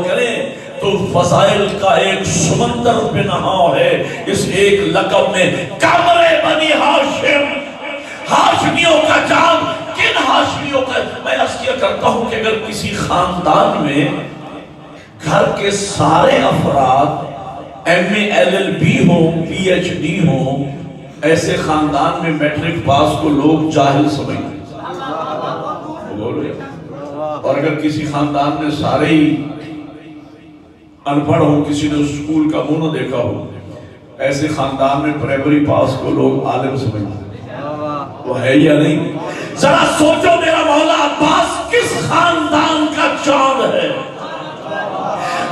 کریں تو فضائل کا ایک سمندر پہ نہاؤ ہے اس ایک لقب میں۔ کمر بنی ہاشم، ہاشمیوں کا جان کن ہاشمیوں کا؟ میں عرض کیا کرتا ہوں کہ اگر کسی خاندان میں گھر کے سارے افراد M A L L B ہوں، پی ایچ ڈی ہوں، ایسے خاندان میں میٹرک پاس کو لوگ جاہل سمجھتے ہیں۔ اور اگر کسی خاندان میں سارے ہی ان پڑھ ہوں، کسی نے اسکول کا منہ نہ دیکھا ہو، ایسے خاندان میں پرائمری پاس کو لوگ عالم سمجھتے ہیں۔ وہ ہے یا نہیں؟ ذرا سوچو میرا مولا عباس کس خاندان کا چاند ہے؟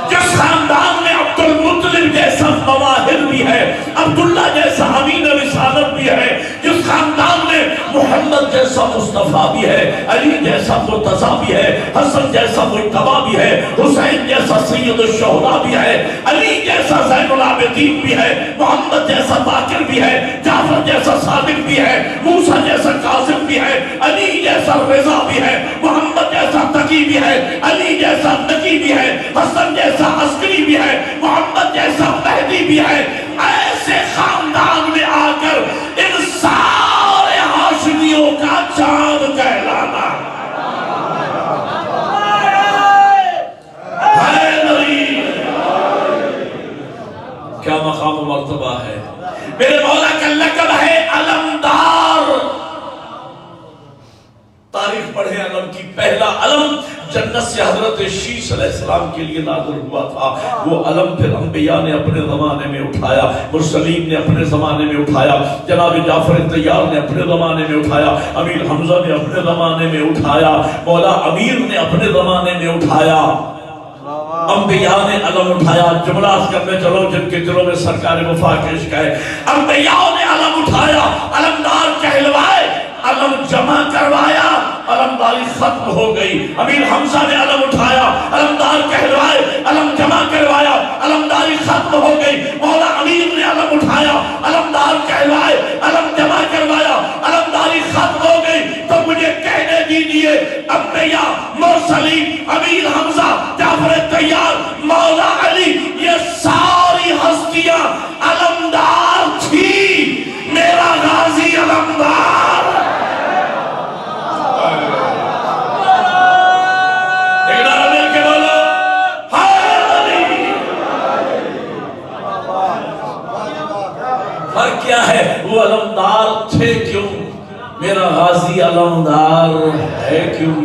جس خاندان میں عبد المطلب جیسا مواہب بھی ہے، عبداللہ جیسا امین رسالت بھی ہے، جس خاندان میں محمد جیسا مصطفیٰ بھی ہے، علی جیسا مرتضیٰ بھی ہے، حسن جیسا مجتبیٰ بھی ہے، حسین جیسا سید الشہداء بھی ہے، علی جیسا زین العابدین بھی ہے، محمد جیسا باقر بھی ہے، جعفر جیسا صادق بھی ہے، موسیٰ جیسا کاظم بھی ہے، علی جیسا رضا بھی ہے، محمد جیسا تقی بھی ہے، علی جیسا نقی بھی ہے، حسن جیسا عسکری بھی ہے، محمد جیسا مہدی بھی ہے۔ ایسے خاندان میں آ کر ان سارے ہاشمیوں کا چاند کہلانا ہے نہیں؟ کیا مقام و مرتبہ ہے؟ میرے مولا کا لقب ہے علمدار۔ تاریخ پڑھیں علم کی، پہلا علم جنت سے حضرت شیش علیہ السلام کے لیے نازل ہوا تھا، وہ علم پھر انبیاء نے اپنے زمانے میں اٹھایا، مرسلین نے اپنے زمانے میں اٹھایا، جناب جعفر طیار نے اپنے زمانے میں اٹھایا، امیر حمزہ نے اپنے زمانے میں اٹھایا، مولا امیر نے اپنے زمانے میں اٹھایا، انبیاء نے علم اٹھایا۔ جملات کرنے چلو جن کے دلوں میں سرکار وفا کے عشق ہے۔ انبیاء نے علم اٹھایا، علمدار کہلوائے، علم جمع کروایا، علمداری ختم ہو گئی۔ امیر حمزہ نے علم اٹھایا، علمدار کہلوائے، علم جمع کروایا، علمداری ختم ہو گئی۔ مولا امیر نے علم اٹھایا، علمدار کہلوائے، علم جمع کروایا، علمداری ختم ہو گئی۔ تو مجھے کہنے دیجئے انبیاء، مرسلین، امیر حمزہ، جعفر طیار، مولا علی، یہ ساری ہستیاں علمدار تھی۔ میرا غازی علمدار۔ فرق کیا ہے؟ وہ علمدار تھے کیوں؟ میرا غازی علمدار ہے کیوں؟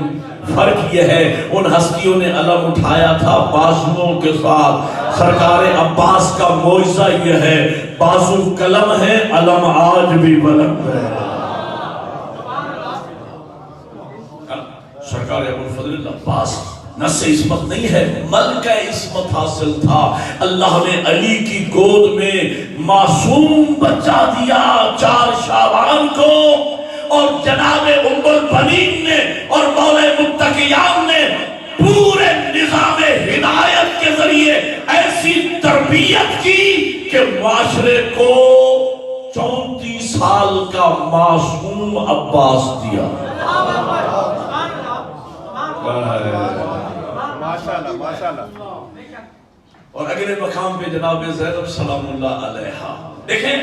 فرق یہ ہے ان ہستیوں نے علم اٹھایا تھا بازوؤں کے ساتھ۔ سرکار عباس کا معجزہ یہ ہے، بازو قلم ہے، علم آج بھی بلند ہے۔ سرکار ابوالفضل عباس نس عصمت نہیں ہے، ملکہ عصمت حاصل تھا۔ اللہ نے علی کی گود میں معصوم بچہ دیا 4 شعبان کو، اور جناب ام البنین نے اور مولا متقیان نے پورے نظام ہدایت کے ذریعے ایسی تربیت کی کہ معاشرے کو 34 سال کا معصوم عباس دیا۔ اور اگلے مقام پہ جناب زینب سلام اللہ علیہا، دیکھیں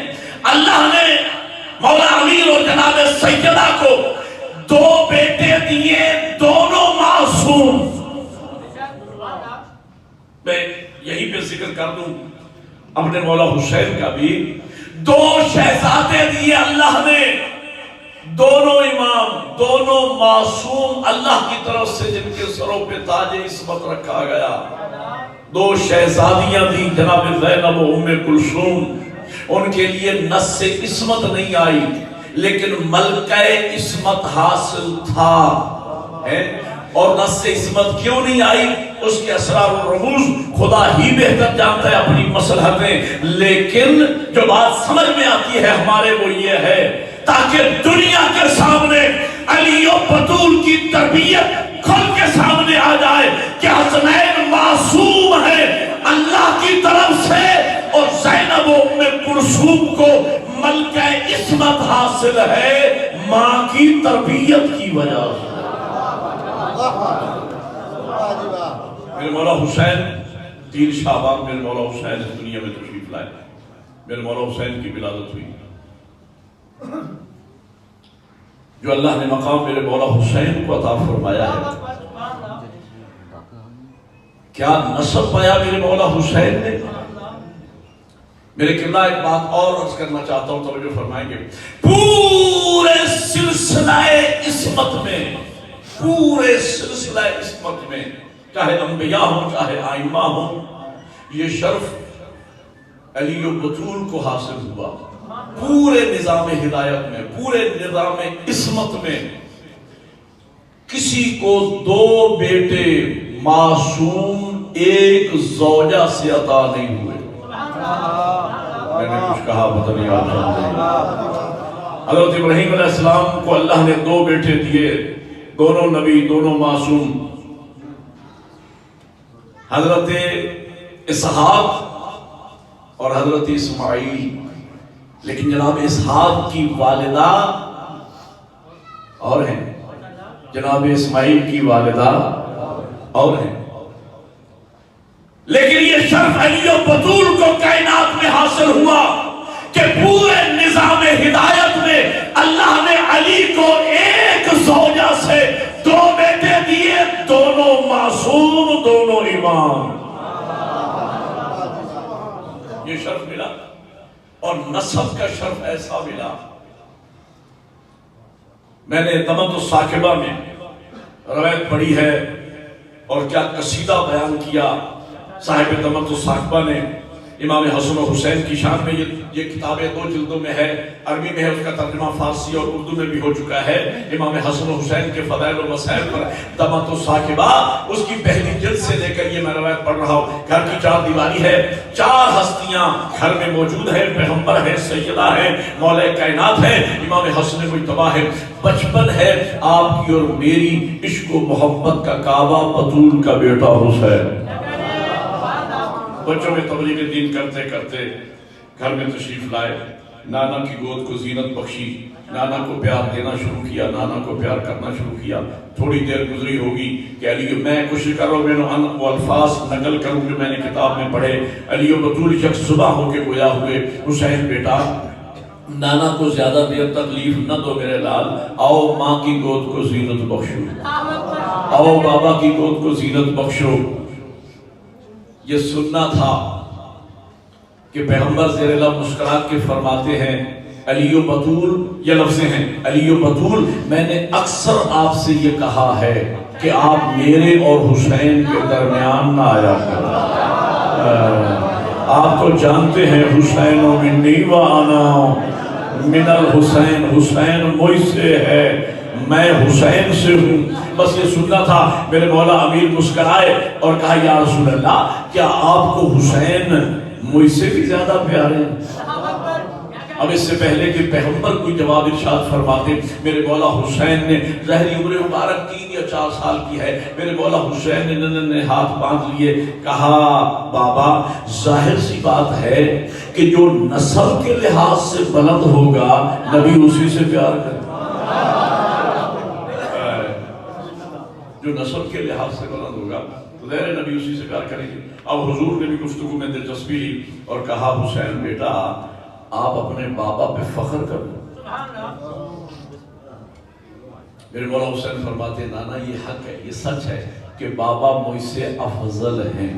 اللہ نے مولا امیر اور جناب سیدہ کو 2 بیٹے دیے، دونوں معصوم۔ میں یہی پہ ذکر کر دوں اپنے مولا حسین کا بھی، 2 شہزادے دیے اللہ نے، دونوں امام، دونوں معصوم، اللہ کی طرف سے جن کے سروں پہ تاج عصمت رکھا گیا۔ 2 شہزادیاں دی، جناب زینب و ام کلثوم۔ ان کے لیے نس عصمت نہیں آئی لیکن ملکہ عصمت حاصل تھا۔ اور نس عصمت کیوں نہیں آئی؟ اس کے اسرار و رموز خدا ہی بہتر جانتا ہے اپنی مصلحتیں، لیکن جو بات سمجھ میں آتی ہے ہمارے وہ یہ ہے تاکہ دنیا کے سامنے علی و بطول کی تربیت کھل کے سامنے آ جائے کہ حسنین معصوم ہے اللہ کی طرف سے، اور زینب و ام کلثوم کو ملکہ عصمت حاصل ہے ماں کی تربیت کی وجہ سے۔ میرے مولا حسین 3 شعبان میرے مولا حسین اس دنیا میں تشریف لائے، میرے مولا حسین کی ولادت ہوئی۔ جو اللہ نے مقام میرے مولا حسین کو عطا فرمایا ہے، کیا نسب پایا میرے مولا حسین نے۔ میرے قبلہ ایک بات اور عرض کرنا چاہتا ہوں، توجہ فرمائیں گے۔ پورے سلسلہ عصمت میں، پورے سلسلہ عصمت میں، چاہے انبیاء ہوں چاہے آئمہ ہوں، یہ شرف علی و بطول کو حاصل ہوا۔ پورے نظام ہدایت میں، پورے نظام عصمت میں کسی کو 2 بیٹے معصوم ایک زوجہ سے عطا نہیں ہوئے۔ میں نے کچھ کہا پتہ نہیں آپ سمجھیں۔ حضرت ابراہیم علیہ السلام کو اللہ نے 2 بیٹے دیے، دونوں نبی، دونوں معصوم، حضرت اسحاق اور حضرت اسماعیل۔ لیکن جناب اسحاق کی والدہ اور ہیں، جناب اسماعیل کی والدہ اور ہیں، لیکن یہ شرف علی و بطول کو کائنات میں حاصل ہوا کہ پورے نظام ہدایت میں اللہ نے علی کو ایک زوجہ سے 2 بیٹے دیے، دونوں معصوم، دونوں امام۔ یہ شرف ملا، اور نسب کا شرف ایسا ملا۔ میں نے تمت الثاقبہ میں روایت پڑھی ہے اور کیا قصیدہ بیان کیا صاحب تمت الثاقبہ نے امام حسن و حسین کی شان میں۔ یہ کتابیں 2 جلدوں میں ہے، عربی میں ہے، اس کا ترجمہ فارسی اور اردو میں بھی ہو چکا ہے۔ امام حسن و حسین کے فضائل و مسائل پر تمت الثاقبہ، اس کی پہلی جلد سے لے کر یہ میں روایت پڑھ رہا ہوں۔ گھر کی 4 دیواری ہے، 4 ہستیاں گھر میں موجود ہیں، پیغمبر ہے، سیدہ ہے، مولا کائنات ہے، امام حسن مجتبیٰ ہے۔ بچپن ہے آپ کی اور میری عشق و محبت کا کعبہ، بطول کا بیٹا حسین۔ بچوں میں تبلیغ دین کرتے کرتے گھر میں تشریف لائے، نانا کی گود کو زینت بخشی، نانا کو پیار دینا شروع کیا، نانا کو پیار کرنا شروع کیا۔ تھوڑی دیر گزری ہوگی کہ علی، میں کوشش کر رہا ہوں میں وہ الفاظ نقل کروں جو میں نے کتاب میں پڑھے۔ علی و بطول یک صبح ہو کے گویا ہوئے، حسین بیٹا نانا کو زیادہ دیر تکلیف نہ دو میرے لال، آؤ ماں کی گود کو زینت بخشو، آؤ بابا کی گود کو زینت بخشو۔ یہ سننا تھا کہ پیغمبر زیر لب مسکرات کے فرماتے ہیں، علی و بطول، یہ لفظیں ہیں، علی و بطول، میں نے اکثر آپ سے یہ کہا ہے کہ آپ میرے اور حسین کے درمیان نہ آیا کریں۔ آپ تو جانتے ہیں حسین منی و انا من الحسین، حسین مجھ سے ہے، میں حسین سے ہوں۔ بس یہ سننا تھا۔ میرے مولا امیر مسکرائے اور کہا یا رسول اللہ، کیا آپ کو حسین مجھ سے بھی زیادہ پیارے ہیں؟ اب اس سے پہلے کہ پیغمبر کوئی جواب ارشاد فرماتے، میرے مولا حسین نے، ظاہری عمر مبارک 3 یا 4 سال کی ہے، میرے مولا حسین نے ننھے ہاتھ باندھ لیے، کہا بابا ظاہر سی بات ہے کہ جو نسل کے لحاظ سے بلند ہوگا نبی اسی سے پیار کرے، جو نسل کے لحاظ سے بلند ہوگا تو ظاہر نبی اسی سے پیار کریں گے۔ اب حضور نے بھی گفتگو میں دلچسپی لی اور کہا حسین بیٹا آپ اپنے بابا پہ فخر کرو۔ میرے مولا حسین فرماتے نانا یہ حق ہے، یہ سچ ہے کہ بابا مجھ سے افضل ہیں،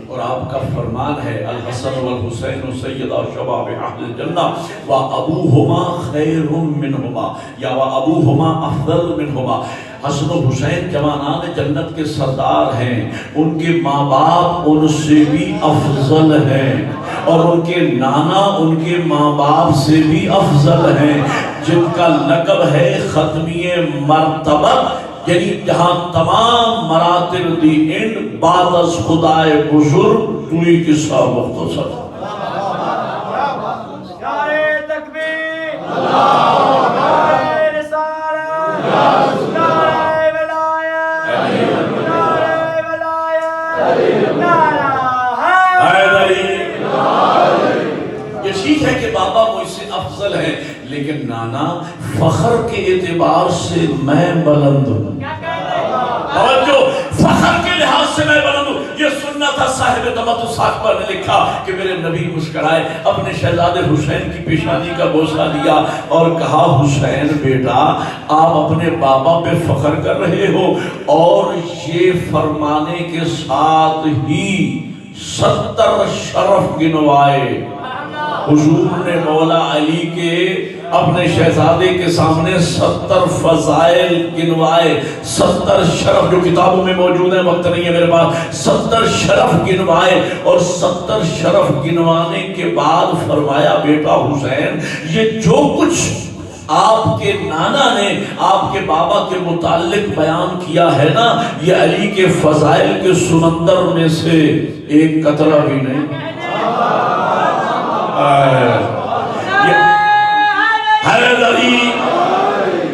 اور آپ کا فرمان ہے الحسن والحسین سیدا شباب اہل الجنہ وابوہما خیر منہما یا وابوہما افضل منہما۔ حسن و حسین جوانان جنت کے سردار ہیں، ان کے ماں باپ ان سے بھی افضل ہیں، اور ان کے نانا ان کے ماں باپ سے بھی افضل ہیں، جن کا لقب ہے ختمی مرتبت، یعنی جہاں تمام مراتب دی اینڈ بعد از خدائے بزرگ توی قصہ مختصر۔ نعرہ تکبیر، نعرہ رسالت، نعرہ ولایت، نعرہ ولایت، نعرہ حیدری۔ یہ ٹھیک ہے کہ بابا مجھ سے افضل ہے، لیکن نانا فخر کے اعتبار سے میں بلند ہوں، اور جو فخر کے لحاظ سے میں بلند ہوں، تھا صاحب دمت الساقبہ نے لکھا کہ میرے نبی مسکرائے، اپنے شہزادے حسین کی پیشانی کا بوسہ لیا اور کہا حسین بیٹا آپ اپنے بابا پہ فخر کر رہے ہو، اور یہ فرمانے کے ساتھ ہی 70 شرف گنوائے۔ حضور نے مولا علی کے اپنے شہزادے کے سامنے 70 فضائل گنوائے، 70 شرف جو کتابوں میں موجود ہیں، وقت نہیں ہے میرے پاس، 70 شرف گنوائے، اور 70 شرف گنوانے کے بعد فرمایا بیٹا حسین یہ جو کچھ آپ کے نانا نے آپ کے بابا کے متعلق بیان کیا ہے نا، یہ علی کے فضائل کے سمندر میں سے ایک قطرہ بھی نہیں۔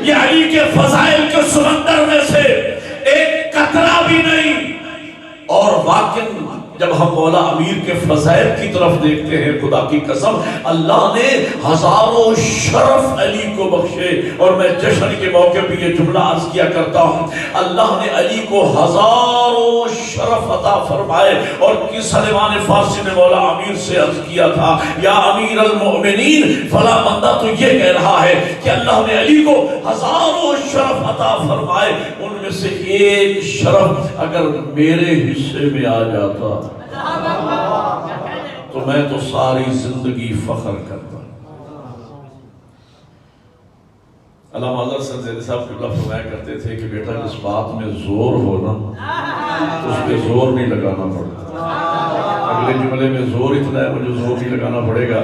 یہ علی کے فضائل کے سمندر میں سے ایک قطرہ بھی نہیں۔ اور واقعاً جب ہم مولا امیر کے فضائل کی طرف دیکھتے ہیں، خدا کی قسم اللہ نے ہزاروں شرف علی کو بخشے، اور میں جشن کے موقع پہ یہ جملہ عرض کیا کرتا ہوں، اللہ نے علی کو ہزاروں شرف عطا فرمائے۔ اور سلیمان فارسی نے مولا امیر سے عرض کیا تھا یا امیر المؤمنین، فلاں بندہ تو یہ کہہ رہا ہے کہ اللہ نے علی کو ہزاروں شرف عطا فرمائے، ان میں سے ایک شرف اگر میرے حصے میں آ جاتا تو میں تو ساری زندگی فخر کرتا۔ علامہ اظہر سنزیری صاحب قبلہ فرمایا کرتے تھے کہ بیٹا جس بات میں زور ہو نا اس پہ زور نہیں لگانا پڑتا۔ اگلے جملے میں زور اتنا ہے مجھے زور نہیں لگانا پڑے گا،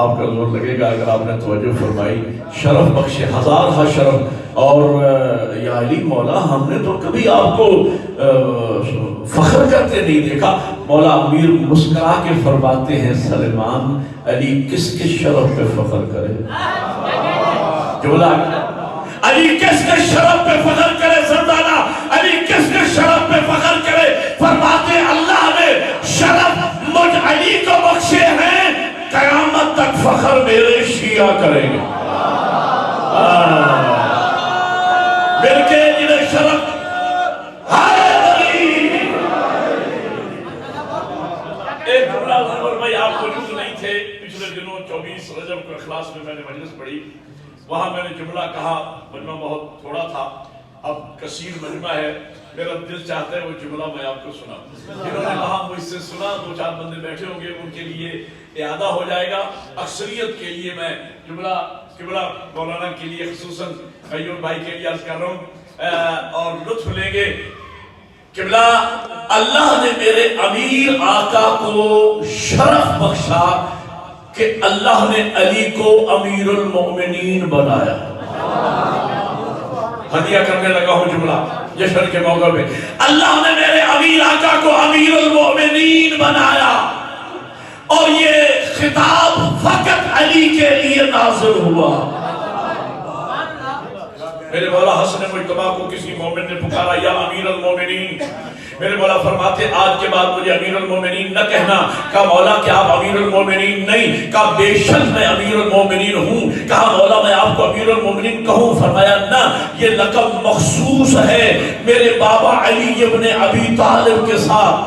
آپ کا زور لگے گا اگر آپ نے توجہ فرمائی۔ شرف بخشے ہزارہ شرف، اور یا علی مولا ہم نے تو کبھی آپ کو فخر کرتے نہیں دیکھا۔ مولا امیر مسکرا کے فرماتے ہیں سلیمان علی کس کس شرف پہ فخر کرے؟ جملہ علی کس کے شرف پہ فخر کرے؟ سردانا علی کس کے شرف پہ فخر کرے؟ فرماتے اللہ نے شرف مجھ علی کو بخشے ہیں، قیامت تک فخر میرے شیعہ کریں گے۔ مل کے جنہیں شرف ایک جملہ ضرور بھائی آپ موجود نہیں تھے پچھلے دنوں 24 رجب کو اخلاص میں نے مجلس پڑھی، وہاں میں نے جملہ کہا، مجمع بہت تھوڑا تھا، اب کثیر مجمع ہے، میرا دل چاہتا ہے وہ جملہ میں آپ کو سنا۔ جنہوں نے وہاں مجھ سے سنا 2-4 بندے بیٹھے ہوں گے، ان کے لیے اعادہ ہو جائے گا۔ اکثریت کے لیے میں جملہ قبلہ مولانا کے لیے خصوصاً ایوب بھائی کے لیے عرض کر رہا ہوں اور لطف لیں گے۔ قبلہ اللہ نے میرے امیر آقا کو شرف بخشا کہ اللہ نے علی کو امیر المؤمنین بنایا۔ ہدیہ کرنے لگا ہوں جملہ جشن کے موقع پہ، اللہ نے میرے امیر آقا کو امیر المؤمنین بنایا، اور یہ خطاب فقط علی کے لیے نازل ہوا۔ میرے مولا حسن مجتبی کو کسی مومن نے پکارا یا امیر المومنین، میرے مولا فرماتے آج کے بعد مجھے امیر المومنین نہ کہنا۔ کہا مولا کہ آپ امیر المومنین نہیں؟ کہا بے شک میں امیر المومنین ہوں۔ کہا مولا میں آپ کو امیر المومنین کہوں؟ فرمایا نہ، یہ لقب مخصوص ہے میرے بابا علی ابن ابی طالب کے ساتھ۔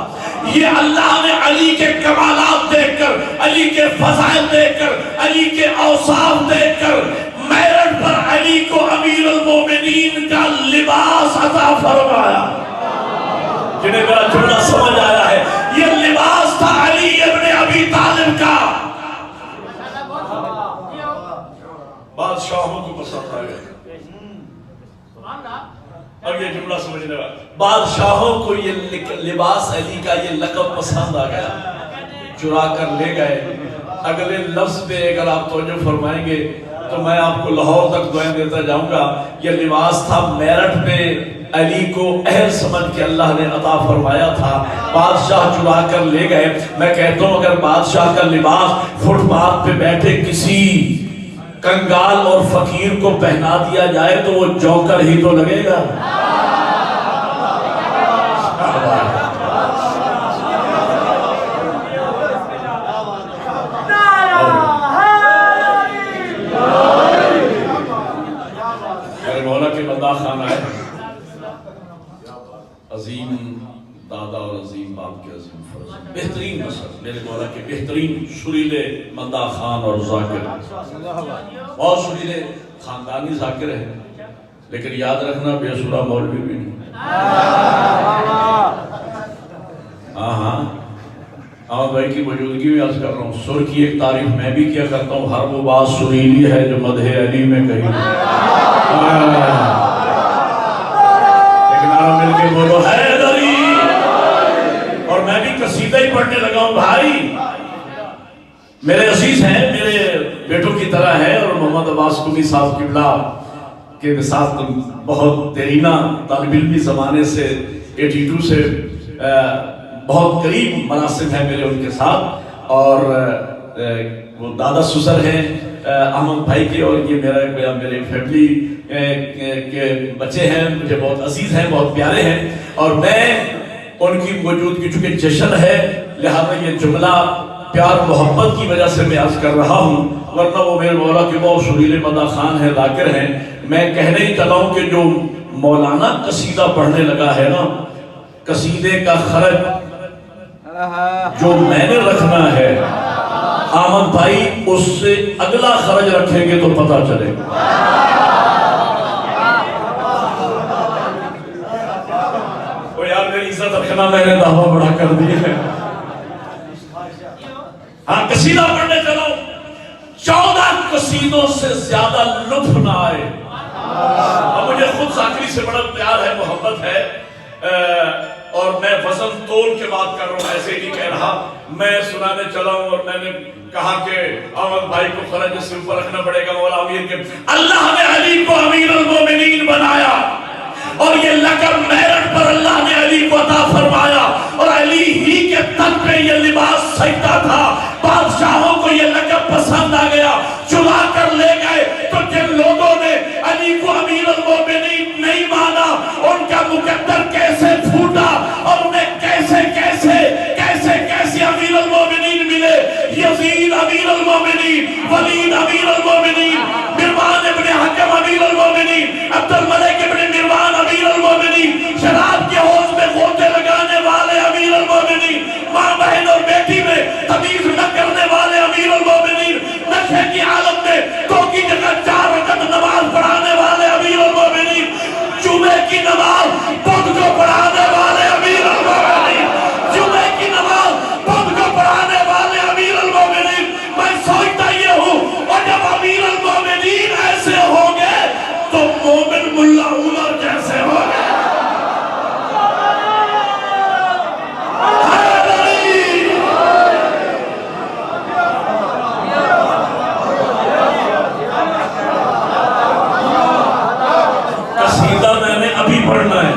یہ اللہ نے علی کے کمالات دیکھ کر، علی کے فضائل دیکھ کر، علی کے اوصاف دیکھ کر میرٹ پر علی کو امیر المومنین کا لباس عطا فرمایا۔ جنہیں میرا جملہ سمجھ آیا ہے، یہ لباس تھا علی ابن ابی طالب کا۔ بادشاہوں کو پسند آ گیا۔ اب یہ جملہ سمجھنے والا، بادشاہوں کو یہ لباس علی کا یہ لقب پسند آ گیا، چرا کر لے گئے۔ اگلے لفظ پہ اگر آپ توجہ فرمائیں گے تو میں آپ کو لاہور تک دعائیں دیتا جاؤں گا۔ یہ لباس تھا میرٹ پہ علی کو اہل سمجھ کے اللہ نے عطا فرمایا تھا، بادشاہ چرا کر لے گئے۔ میں کہتا ہوں اگر بادشاہ کا لباس فٹ پاتھ پہ بیٹھے کسی کنگال اور فقیر کو پہنا دیا جائے تو وہ جوکر ہی تو لگے گا۔ خانہ ہے عظیم دادا اور عظیم باپ کے عظیم فرزند بہترین نسل میرے مولا کے بہترین سریلے مندہ خان اور ذاکر، بہت سریلے خاندانی ذاکر ہیں، لیکن یاد رکھنا بے سرا مولوی بھی نہیں۔ ہاں احمد بھائی کی موجودگی میں عرض کر رہا ہوں، سر کی ایک تعریف میں بھی کیا کرتا ہوں، ہر وہ بات سریلی ہے جو مدح علی میں کہی، لیکن آپ مل کے بولو حیدری۔ اور میں بھی قصیدہ ہی پڑھنے لگا ہوں بھائی، میرے عزیز ہیں، میرے بیٹوں کی طرح ہے، اور محمد عباس قمی صاحب قبلہ کے ساتھ بہت دیرینہ طالب علمی زمانے سے 82 سے بہت قریب مناسب ہیں میرے ان کے ساتھ، اور وہ دادا سسر ہیں احمد بھائی کے، اور یہ میرے فیملی کے بچے ہیں، مجھے بہت عزیز ہیں، بہت پیارے ہیں، اور میں ان کی موجودگی چونکہ جشن ہے لہذا یہ جملہ پیار محبت کی وجہ سے میں عرض کر رہا ہوں، ورنہ وہ میرے مولا کے بہت سریلے مدح خان ہیں، ذاکر ہیں۔ میں کہنے ہی چلا ہوں کہ جو مولانا قصیدہ پڑھنے لگا ہے نا، قصیدے کا خرچ جو میں نے رکھنا ہے، احمد بھائی اس سے اگلا خرچ رکھیں گے تو پتہ چلے گا۔ وہ یار میری عزت رکھنا، میں نے دعویٰ بڑا کر دی ہے۔ ہاں قصیدہ پڑھنے چلو، 14 قصیدوں سے زیادہ لطف نہ آئے۔ اب مجھے خود ذاکری سے بڑا پیار ہے، محبت ہے، اور میں وزن تول کے بات کر رہا ہوں، ایسے ہی کہہ رہا، میں سنانے چلا ہوں، اور میں نے کہا کہ احمد بھائی کو خرج سے اوپر رکھنا پڑے گا مولا امیر کے۔ اللہ نے علی کو امیر المومنین بنایا، اور یہ لقب میرٹ پر اللہ نے علی کو عطا فرمایا، اور علی ہی کے تن پہ یہ لباس سجدہ تھا۔ بادشاہوں کو یہ لقب پسند آ گیا، چلا کر لے گئے، تو جن لوگوں نے علی کو امیر المومنین نہیں مانا، ان کا مقدر کیسے پھوٹا، اور انہیں کیسے امیر المومنین ملے۔ یزید امیر المومنین، ولید امیر المومنین، مروان ابن حکم امیر المومنین، عبد الملک ابن مروان امیر المومنین، شراب کے حوض میں غوطے لگانے والے امیر المومنین، ماں بہن اور بیٹی میں تمیز نہ کرنے والے امیر المومنین، نشے کی حالت میں 2 کی جگہ 4 رکعت نماز پڑھانے والے امیر المومنین، جمعے کی نماز بدھ کو پڑھانے والے امیر المومنین، جمعے کی نماز بدھ کو پڑھانے والے امیر المومنین۔ میں سوچتا یہ ہوں، اور جب امیر المومنین ایسے ہوں گے تو مومن ملا عمر جیسے ہوں گے۔ قصیدہ میں نے ابھی پڑھنا ہے،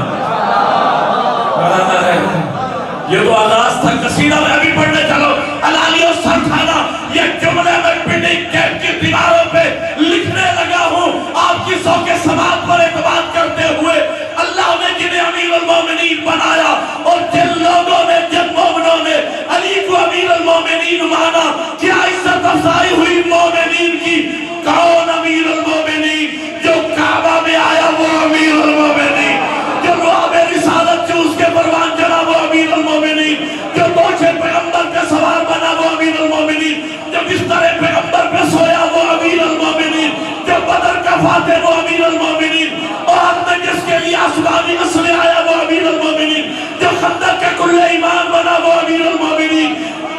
یہ تو آغاز تھا، قصیدہ میں ابھی پڑھنے چلو۔ علالی و سرخانہ، یہ جملے میں پنڈنگ کیپ کی دیواروں پہ لکھنے لگا ہوں، آپ کی ذوق سماعت پر اعتماد کرتے ہوئے، اللہ نے جنہیں امیر المومنین بنایا، اور جن لوگوں نے، جن مومنوں نے علی کو امیر المومنین مانا، کیا عزت افزائی ہوئی مومنین کی۔ کون امیر المومنین؟ جو کعبہ میں آیا وہ امیر المومنین، جو رعب رسالت جو اس کے پروان چلا وہ امیر المومنین، جو دوچے پیغمبر پہ سوار بنا وہ امیر المومنین، جو بستر پیغمبر پہ سویا وہ امیر المومنین، جو بدر کا فاتح وہ امیر المومنین، اور حد میں جس کے لیے آسمانی اسلحہ آیا وہ امیر المومنین، جو خندق کا کل ایمان بنا وہ امیر المومنین،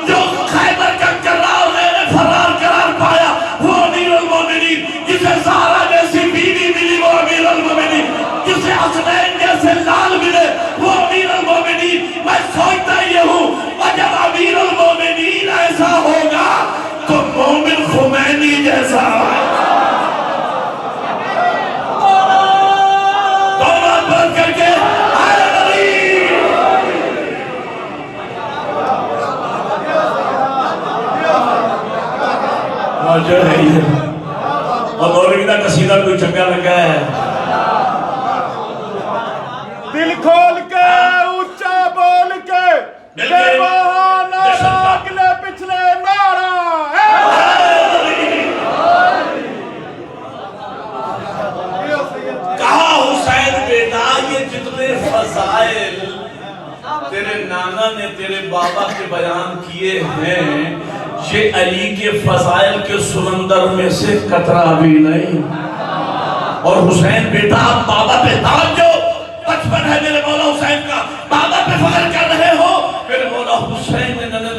جو خیبر کا کرار غیر فرار قرار پایا وہ امیر المومنین، جسے زہرا جیسی بیوی ملی وہ امیر المومنین، جسے حسنین جیسے لال ملے وہ امیر المومنین۔ میں سوچتا یہ ہوں، اور جب امیر المومنین ایسا ہوگا تو مومن خمینی جیسا ہوگا۔ توبہ بند کر کے جو ہے اور مولوی کا قصیدہ کوئی چنگا لگا ہے، دل کھول کے اونچا بول کے بے بہانہ اگلے پچھلے نعرہ کہا حسین بیٹا یہ جتنے فضائل تیرے نانا نے تیرے بابا کے بیان بیان کیے ہیں یہ علی کے فضائل کے سمندر میں سے قطرہ بھی نہیں. اور حسین بیٹا آپ بابا پہ توجہ، بچپن ہے میرے مولا حسین کا، بابا پہ فخر کر رہے ہو. میرے مولا حسین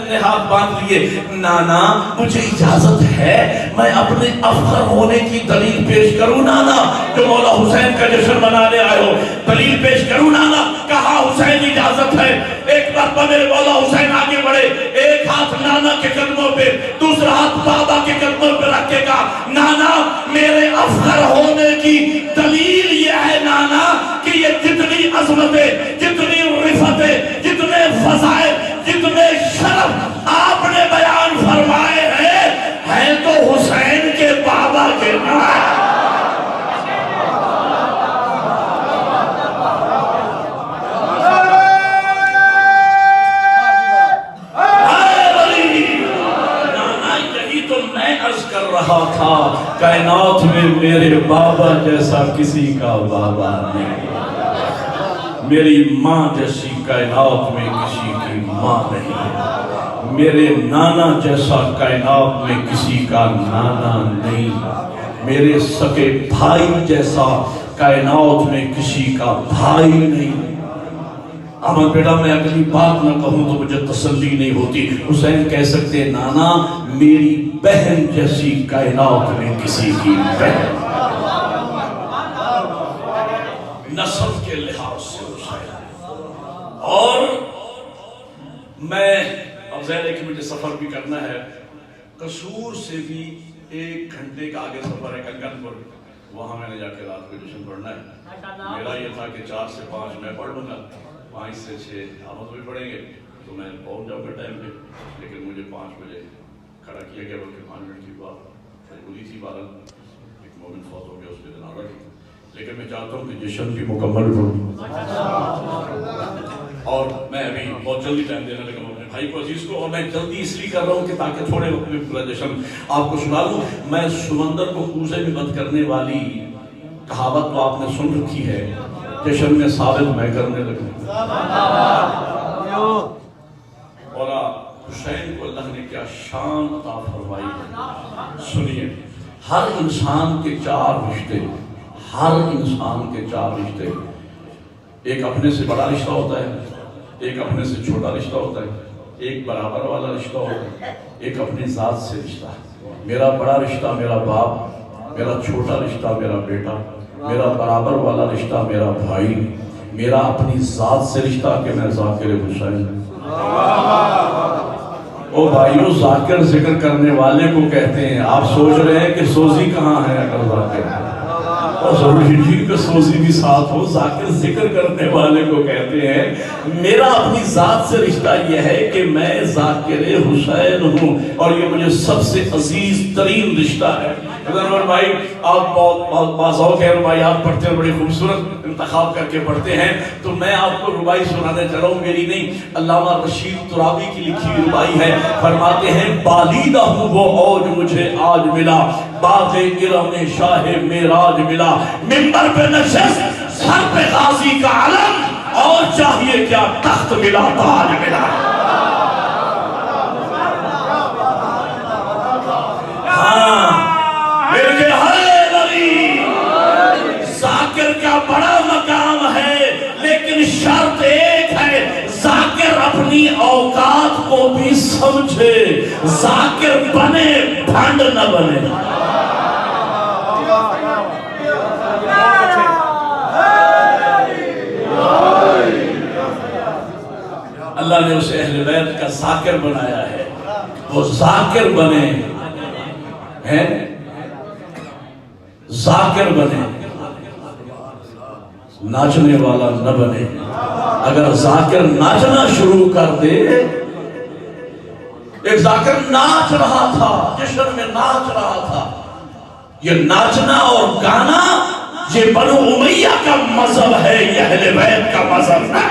نے ہاتھ باندھ لیے. نانا مجھے اجازت ہے میں اپنے افخر ہونے کی دلیل پیش کروں نانا؟ جو مولا حسین کا جشن منانے آئے ہو دلیل پیش کروں نانا؟ کہا حسین اجازت ہے. ایک مرتبہ میرے مولا حسین آگے بڑھے، ایک ہاتھ نانا کے قدموں پہ دوسرا ہاتھ بابا کے قدموں پہ رکھے گا. نانا میرے افخر ہونے کی دلیل یہ ہے نانا کہ یہ جتنی عظمتیں، جتنی رفتیں، جتنے فضائل، جتنے شرف آپ نے بیان فرمائے ہیں تو حسین کے بابا کے نام. رہا تھا کائنات میں میرے بابا جیسا کسی کا بابا نہیں، میری ماں جیسی کائنات میں کسی کی ماں نہیں، میرے نانا جیسا کائنات میں کسی کا نانا نہیں، میرے سکے بھائی جیسا کائنات میں کسی کا بھائی نہیں. احمد بیٹا میں اگلی بات نہ کہوں تو مجھے تسلی نہیں ہوتی. حسین کہہ سکتے نانا میری بہن جیسی کائنات میں کسی کی بہن. نسل کے لحاظ سے حسین. اور میں اب ظاہر ہے کہ مجھے سفر بھی کرنا ہے، قصور سے بھی 1 گھنٹے کا آگے سفر ہے کنگن پر، وہاں میں نے جا کے رات کو جشن پڑھنا ہے. میرا یہ تھا کہ 4 سے 5 میں پڑھ لوں گا، 5 سے 6 احمد بھی پڑھیں گے تو میں پہنچ جاؤں گا ٹائم پہ. لیکن مجھے 5 بجے کھڑا کیا گیا، بلکہ 5 منٹ کی بات مجبوری تھی. 12 ایک مومن فوت ہو گیا، اس کے دن آ رہا. لیکن میں چاہتا ہوں کہ جشن بھی مکمل پڑھوں. اور میں ابھی بہت جلدی ٹائم دینے لگا اپنے بھائی کو عزیز کو، اور میں جلدی اس لیے کر رہا ہوں کہ تاکہ تھوڑے وقت میں پورا جشن آپ کو سنا دوں. میں سمندر کو کوزے میں بند کرنے والی کہاوت تو آپ نے سن رکھی ہے، جشن میں ثابت میں کرنے لگوں. اور حسین کو اللہ نے کیا شان عطا فرمائی ہے. سنیے، ہر انسان کے 4 رشتے، ہر انسان کے 4 رشتے. ایک اپنے سے بڑا رشتہ ہوتا ہے، ایک اپنے سے چھوٹا رشتہ ہوتا ہے، ایک برابر والا رشتہ ہوتا ہے، ایک اپنی ذات سے رشتہ. میرا بڑا رشتہ میرا باپ، میرا چھوٹا رشتہ میرا بیٹا، میرا برابر والا رشتہ میرا بھائی، میرا اپنی ذات سے رشتہ کہ میں ذاکر حسین. او بھائیو، ذاکر ذکر کرنے والے کو کہتے ہیں. آپ سوچ رہے ہیں کہ سوزی کہاں ہے اگر ذاکر ہے؟ اور ضروری نہیں کہ سوزی بھی ساتھ ہو. ذاکر ذکر کرنے والے کو کہتے ہیں میرا اپنی ذات سے رشتہ یہ ہے کہ میں ذاکر حسین ہوں، اور یہ مجھے سب سے عزیز ترین رشتہ ہے. بھائی آپ بہت باذوق ہے، رباعیات پڑھتے ہیں، بڑی خوبصورت انتخاب کر کے پڑھتے ہیں. تو میں آپ کو ربائی سنانے چلا ہوں، میری نہیں، علامہ رشید ترابی کی لکھی ہوئی ربائی ہے. فرماتے ہیں بالیدہ ہوں وہ اوج مجھے آج ملا، باغ ارم شاہ معراج ملا. منبر پہ نشست، سر پہ غازی کا علم، اور چاہیے کیا تخت ملا، تاج ملا. ذاکر کا بڑا مقام ہے، لیکن شرط ایک ہے، ذاکر اپنی اوقات کو بھی سمجھے. ذاکر بنے، بھنڈ نہ بنے. اللہ نے اسے اہل بیت کا ذاکر بنایا ہے. وہ ذاکر بنے ہیں، ذاکر بنے، ناچنے والا نہ بنے. اگر ذاکر ناچنا شروع کر دے، ایک ذاکر ناچ رہا تھا، جشن میں ناچ رہا تھا. یہ ناچنا اور گانا یہ بنو امیہ کا مذہب ہے، یہ اہل بیت کا مذہب ہے.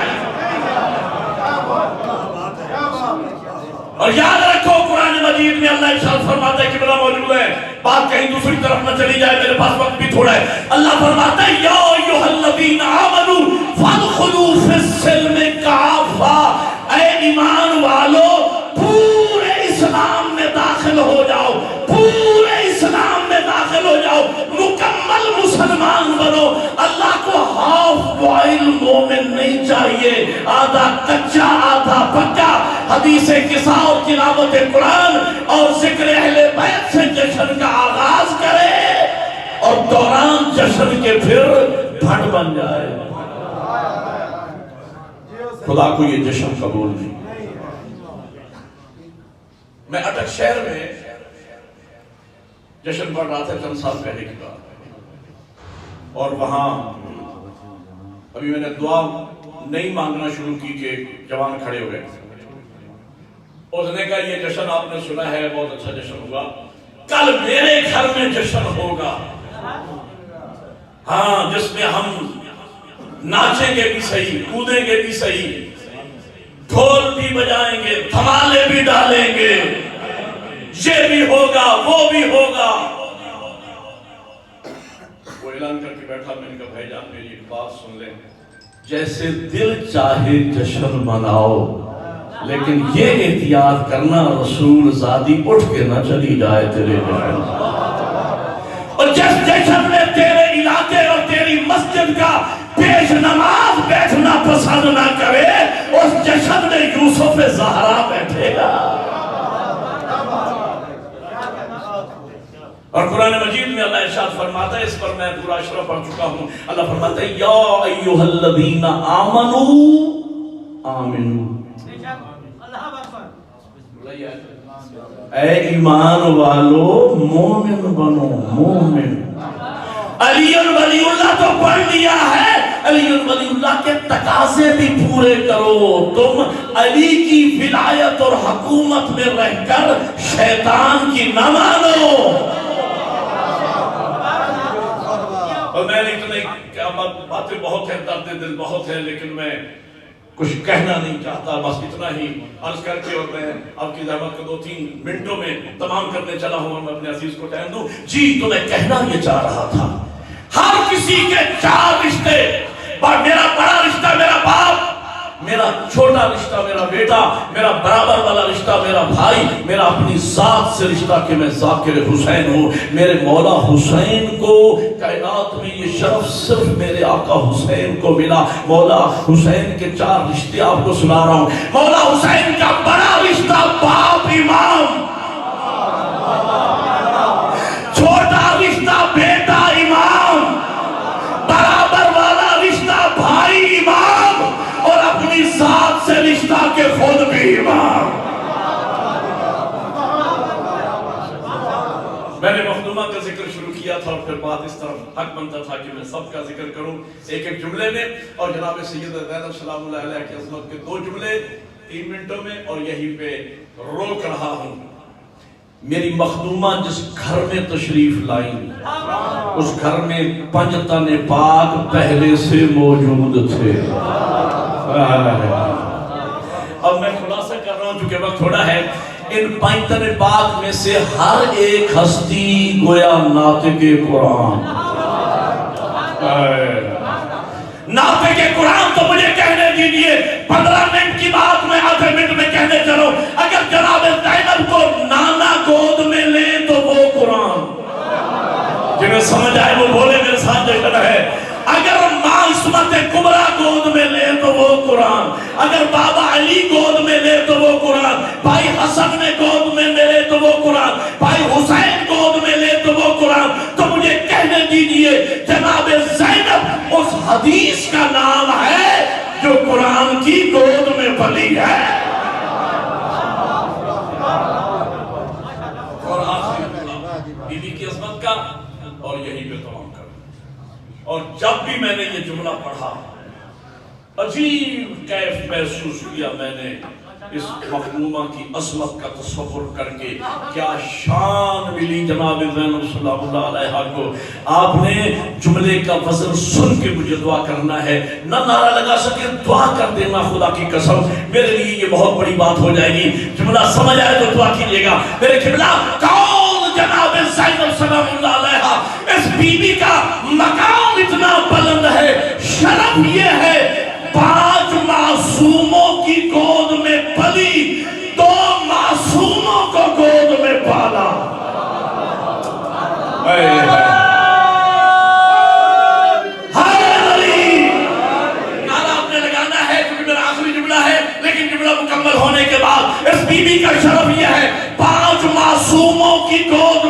اور یاد رکھو قرآن مجید میں اللہ ارشاد فرماتا ہے کہ بلا موجود ہے، بات کہیں دوسری طرف نہ چلی جائے، میرے پاس وقت بھی تھوڑا ہے. اللہ فرماتا ہے یا ایھا الذین آمنوا فادخلوا فی السلم کافہ، اے ایمان والو مومن نہیں چاہیے، آدھا کچا آدھا پکا۔ حدیث قصہ اور تلاوت قرآن اور ذکر اہل بیت سے جشن کا آغاز کرے اور دوران جشن کے پھر بھڑ بن جائے۔ خدا کو یہ جشن قبول نہیں۔ میں اٹک شہر میں جشن پڑھ رہا تھا چند سال پہلے کی بات، اور وہاں ابھی میں نے دعا نہیں مانگنا شروع کی کہ جوان کھڑے ہو گئے۔ اس نے کہا یہ جشن آپ نے سنا ہے، بہت اچھا جشن ہوگا، کل میرے گھر میں جشن ہوگا، ہاں جس میں ہم ناچیں گے بھی صحیح، کودیں گے بھی صحیح، ڈھول بھی بجائیں گے، دھمالے بھی ڈالیں گے، یہ بھی ہوگا وہ بھی ہوگا۔ وہ اعلان کر کے بیٹھا، میں نے کہا بھائی جان میری ایک بات سن لیں، جیسے دل چاہے جشن مناؤ، لیکن یہ احتیاط کرنا رسول زادی اٹھ کے نہ چلی جائے تیرے جشن، اور جس جشن میں تیرے علاقے اور تیری مسجد کا پیش نماز بیٹھنا پسند نہ کرے، اس جشن میں یوسف زہرا بیٹھے گا۔ اور قرآن مجید میں اللہ ارشاد فرماتا ہے، اس پر میں پورا اشرا پڑھ چکا ہوں، اللہ فرماتا ہے یا ایھا الذین آمنوا آمنوا، اے ایمان والو مومن بنو، مومن۔ علی ولی اللہ تو پڑھ لیا ہے، علی ولی اللہ کے تقاضے بھی پورے کرو، تم علی کی ولایت اور حکومت میں رہ کر شیطان کی نہ مانو۔ اور میں اتنے باتیں بہت ہیں، درد دل بہت ہے، لیکن میں کچھ کہنا نہیں چاہتا، بس اتنا ہی عرض کر کے، اور میں آپ کی زحمت کو 2-3 منٹوں میں تمام کرنے چلا ہوں، اور میں اپنے عزیز کو ٹائم دوں۔ جی تو میں کہنا یہ چاہ رہا تھا، ہر کسی کے 4 رشتے، میرا بڑا رشتہ میرا باپ، میرا چھوٹا رشتہ میرا بیٹا، میرا برابر والا رشتہ میرا بھائی، میرا اپنی ذات سے رشتہ کہ میں ذاکر حسین ہوں۔ میرے مولا حسین کو کائنات میں یہ شرف صرف میرے آقا حسین کو ملا۔ مولا حسین کے 4 رشتے آپ کو سنا رہا ہوں۔ مولا حسین کا بڑا رشتہ باپ امام، چھوٹا رشتہ بیٹا امام، برابر والا رشتہ بھائی امام، اور اپنی ذات سے رشتہ کے خود بھی امام۔ میں نے مخدومہ کا ذکر شروع کیا تھا، اور پھر بات اس طرح حق بنتا تھا کہ میں سب کا ذکر کروں ایک ایک جملے میں، اور جناب سید زینب سلام اللہ علیہ کی عظمت کے 2 جملے 3 منٹوں میں، اور یہیں پہ روک رہا ہوں۔ میری مخدومہ جس گھر میں تشریف لائیں، اس گھر میں 5 تن پاک پہلے سے موجود تھے۔ اب میں خلاصہ کر رہا ہوں چونکہ وقت تھوڑا ہے۔ ان 5 تن پاک میں سے ہر ایک ہستی گویا ناطق قرآن، ناطق قرآن۔ تو مجھے کہنے دیجئے 15 منٹ کی بات میں آدھے منٹ میں کہنے چلو، اگر جناب زینب کو نانا گود میں لے تو وہ قرآن، جنہیں سمجھ آئے وہ بولے میرے ساتھ جشن ہے۔ اگر ماں عصمت کبریٰ گود میں لے تو وہ قرآن، اگر بابا علی گود میں لے تو وہ قرآن، بھائی حسن نے گود میں لے تو وہ قرآن، بھائی حسین گود میں لے تو وہ قرآن۔ تو مجھے کہنے دیجئے جناب زینب اس حدیث کا نام ہے جو قرآن کی گود میں پلی ہے۔ اور آخری بی بی کی عظمت کا، اور یہی پہ تمام کر۔ اور جب بھی میں نے یہ جملہ پڑھا، عجیب کیف محسوس کیا میں نے اس مخدومہ کی عظمت کا تصور کر کے۔ کیا شان ملی جناب زینب سلام اللہ علیہ کو۔ آپ نے جملے کا وزن سن کے مجھے دعا کرنا ہے، نہ نعرہ لگا سکے دعا کر دینا، خدا کی قسم میرے لیے یہ بہت بڑی بات ہو جائے گی۔ جملہ سمجھ آئے تو دعا کیجئے گا۔ میرے قبلہ کون جناب زینب سلام اللہ علیہ، اس بی بی کا مقام اتنا بلند ہے، شرف یہ ہے 5 معصوموں کی گود میں پلی، 2 معصوموں کو گود میں پالا۔ لیکن جملہ مکمل ہونے کے بعد اس بی بی کا شرف یہ ہے 5 معصوموں کی گود